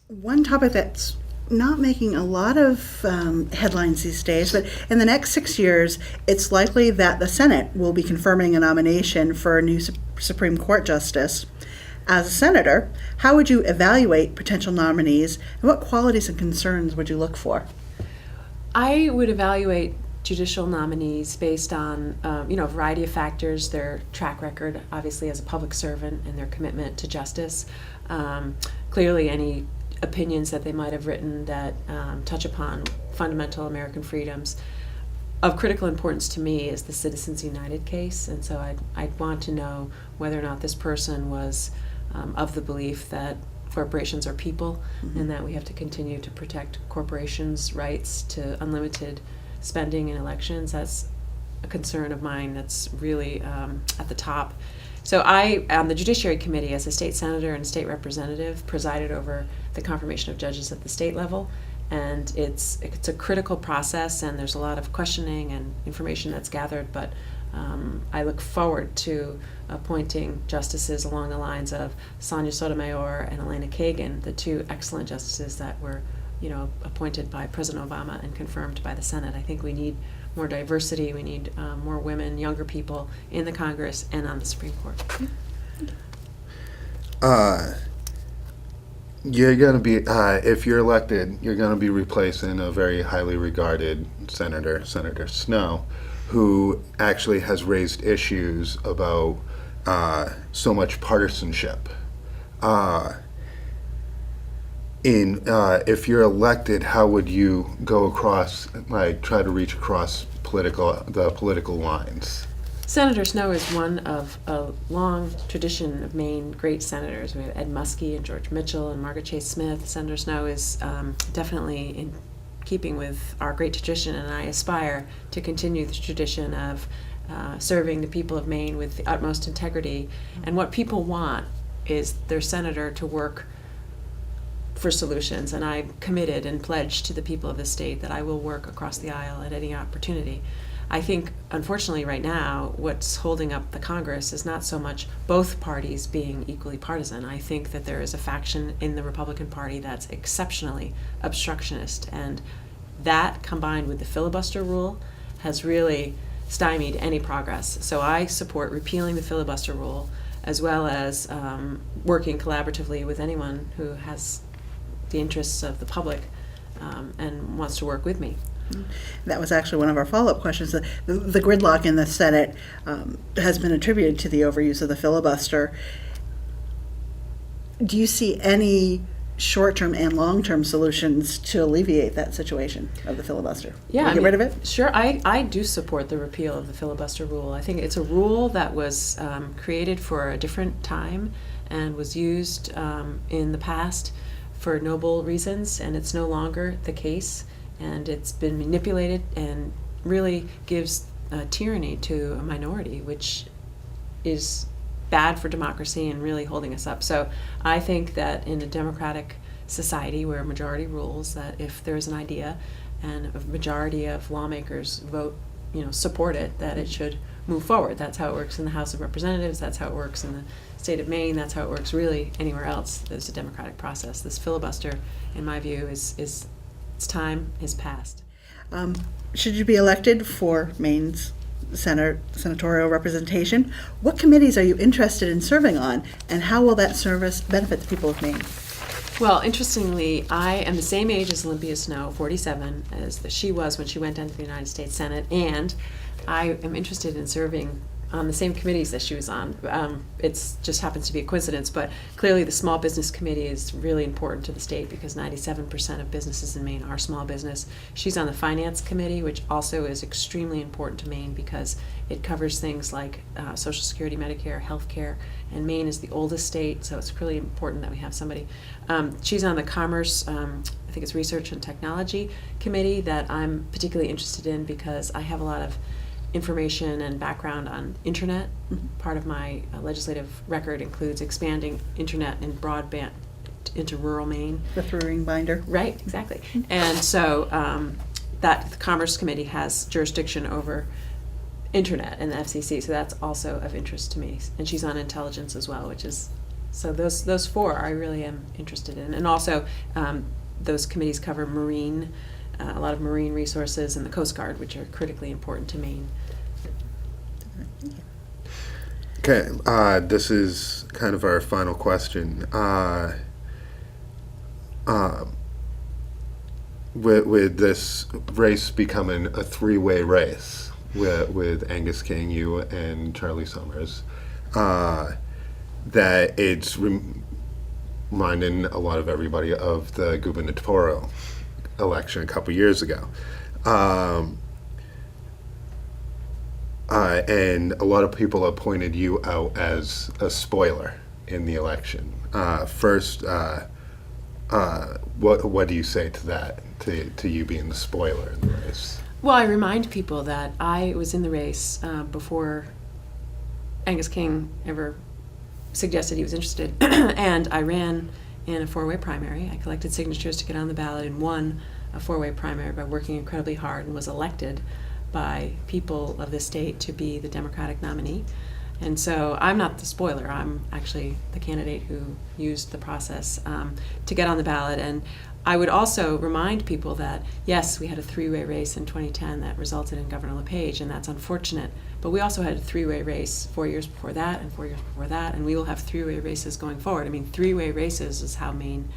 One topic that's not making a lot of headlines these days, but in the next 6 years, it's likely that the Senate will be confirming a nomination for a new Supreme Court justice. As a senator, how would you evaluate potential nominees, and what qualities and concerns would you look for? I would evaluate judicial nominees based on a variety of factors: their track record, obviously as a public servant, and their commitment to justice. Clearly, any opinions that they might have written that touch upon fundamental American freedoms. Of critical importance to me is the Citizens United case, and so I'd want to know whether or not this person was of the belief that corporations are people, and that we have to continue to protect corporations' rights to unlimited spending in elections. That's a concern of mine that's really at the top. So I, on the Judiciary Committee, as a state senator and state representative, presided over the confirmation of judges at the state level, and it's a critical process, and there's a lot of questioning and information that's gathered, but I look forward to appointing justices along the lines of Sonia Sotomayor and Elena Kagan, the two excellent justices that were appointed by President Obama and confirmed by the Senate. I think we need more diversity. We need more women, younger people in the Congress and on the Supreme Court. You're going to be, if you're elected, you're going to be replacing a very highly regarded senator, Senator Snowe, who actually has raised issues about so much partisanship. If you're elected, how would you go across, try to reach across the political lines? Senator Snowe is one of a long tradition of Maine great senators. We have Ed Muskie and George Mitchell and Margaret Chase Smith. Senator Snowe is definitely in keeping with our great tradition, and I aspire to continue the tradition of serving the people of Maine with the utmost integrity. And what people want is their senator to work for solutions, and I'm committed and pledged to the people of the state that I will work across the aisle at any opportunity. I think, unfortunately, right now, what's holding up the Congress is not so much both parties being equally partisan. I think that there is a faction in the Republican Party that's exceptionally obstructionist, and that, combined with the filibuster rule, has really stymied any progress. So I support repealing the filibuster rule, as well as working collaboratively with anyone who has the interests of the public and wants to work with me. That was actually one of our follow-up questions. The gridlock in the Senate has been attributed to the overuse of the filibuster. Do you see any short-term and long-term solutions to alleviate that situation of the filibuster? Yeah, get rid of it? Sure, I do support the repeal of the filibuster rule. I think it's a rule that was created for a different time and was used in the past for noble reasons, and it's no longer the case. And it's been manipulated and really gives tyranny to a minority, which is bad for democracy and really holding us up. So I think that in a democratic society where a majority rules, that if there's an idea and a majority of lawmakers vote, support it, that it should move forward. That's how it works in the House of Representatives. That's how it works in the state of Maine. That's how it works really anywhere else. There's a democratic process. This filibuster, in my view, is its time is past. Should you be elected for Maine's senatorial representation, what committees are you interested in serving on, and how will that service benefit the people of Maine? Well, interestingly, I am the same age as Olympia Snowe, 47, as she was when she went into the United States Senate, and I am interested in serving on the same committees that she was on. It just happens to be a coincidence, but clearly the Small Business Committee is really important to the state because 97% of businesses in Maine are small business. She's on the Finance Committee, which also is extremely important to Maine because it covers things like Social Security, Medicare, health care, and Maine is the oldest state, so it's really important that we have somebody. She's on the Commerce, I think it's Research and Technology Committee that I'm particularly interested in because I have a lot of information and background on internet. Part of my legislative record includes expanding internet and broadband into rural Maine. The three-ring binder. Right, exactly. And so that the Commerce Committee has jurisdiction over internet and the FCC, so that's also of interest to me. And she's on intelligence as well, which is So those four I really am interested in. And also, those committees cover marine, a lot of marine resources, and the Coast Guard, which are critically important to Maine. Okay, this is kind of our final question. With this race becoming a three-way race with Angus King, you, and Charlie Summers, that it's reminding a lot of everybody of the gubernatorial election a couple years ago. And a lot of people have pointed you out as a spoiler in the election. First, what do you say to that, to you being the spoiler in the race? Well, I remind people that I was in the race before Angus King ever suggested he was interested, and I ran in a four-way primary. I collected signatures to get on the ballot and won a four-way primary by working incredibly hard, and was elected by people of the state to be the Democratic nominee. And so I'm not the spoiler. I'm actually the candidate who used the process to get on the ballot. And I would also remind people that, yes, we had a three-way race in 2010 that resulted in Governor LePage, and that's unfortunate. But we also had a three-way race 4 years before that and 4 years before that, and we will have three-way races going forward. I mean, three-way races is how Maine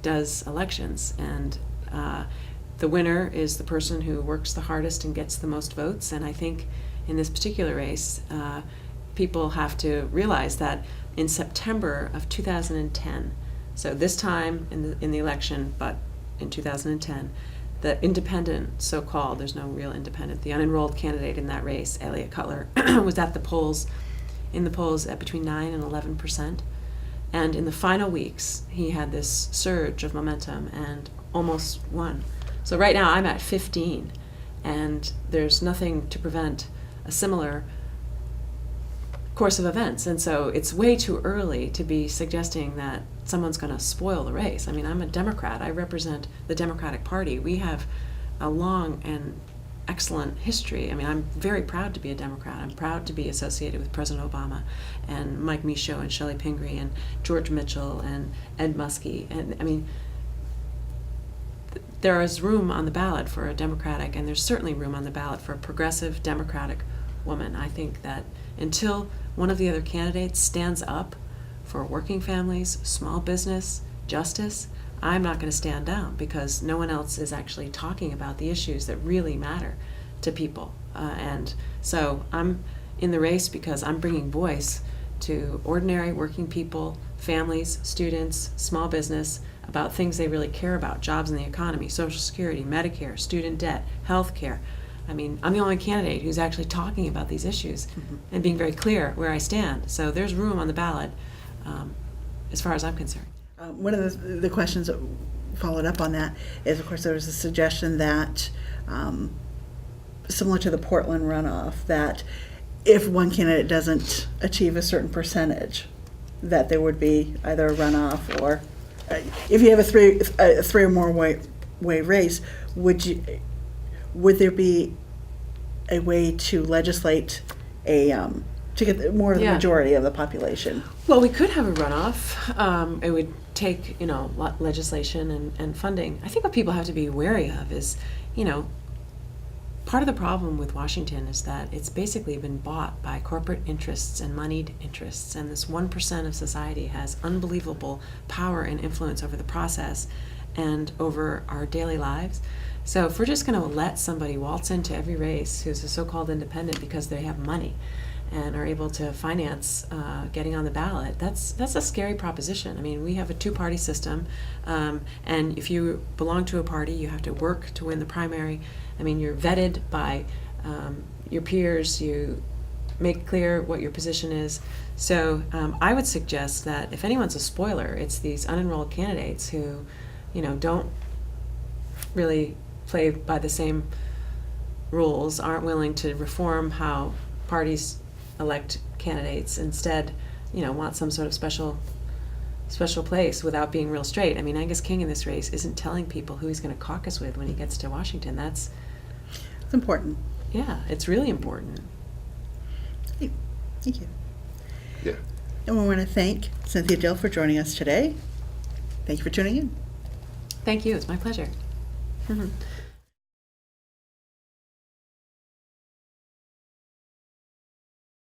does elections. And the winner is the person who works the hardest and gets the most votes. And I think in this particular race, people have to realize that in September of 2010, so this time in the election, but in 2010, the independent, so-called, there's no real independent, the unenrolled candidate in that race, Elliot Cutler, was in the polls at between 9 and 11%. And in the final weeks, he had this surge of momentum and almost won. So right now I'm at 15, and there's nothing to prevent a similar course of events. And so it's way too early to be suggesting that someone's going to spoil the race. I mean, I'm a Democrat. I represent the Democratic Party. We have a long and excellent history. I mean, I'm very proud to be a Democrat. I'm proud to be associated with President Obama and Mike Michaud and Shelley Pingree and George Mitchell and Ed Muskie. And I mean, there is room on the ballot for a Democratic, and there's certainly room on the ballot for a progressive Democratic woman. I think that until one of the other candidates stands up for working families, small business, justice, I'm not going to stand down, because no one else is actually talking about the issues that really matter to people. And so I'm in the race because I'm bringing voice to ordinary working people, families, students, small business, about things they really care about: jobs in the economy, Social Security, Medicare, student debt, health care. I mean, I'm the only candidate who's actually talking about these issues and being very clear where I stand. So there's room on the ballot as far as I'm concerned. One of the questions that followed up on that is, of course, there was a suggestion that, similar to the Portland runoff, that if one candidate doesn't achieve a certain percentage, that there would be either a runoff, or if you have a three or more way race, would there be a way to legislate to get more of the majority of the population? Well, we could have a runoff. It would take, legislation and funding. I think what people have to be wary of is, part of the problem with Washington is that it's basically been bought by corporate interests and moneyed interests, and this 1% of society has unbelievable power and influence over the process and over our daily lives. So if we're just going to let somebody waltz into every race who's a so-called independent because they have money and are able to finance getting on the ballot, that's a scary proposition. I mean, we have a two-party system, and if you belong to a party, you have to work to win the primary. I mean, you're vetted by your peers. You make clear what your position is. So I would suggest that if anyone's a spoiler, it's these unenrolled candidates who, don't really play by the same rules, aren't willing to reform how parties elect candidates, instead, want some sort of special place without being real straight. I mean, Angus King in this race isn't telling people who he's going to caucus with when he gets to Washington. It's important. Yeah, it's really important. Thank you. Yeah. And we want to thank Cynthia Dill for joining us today. Thank you for tuning in. Thank you. It's my pleasure.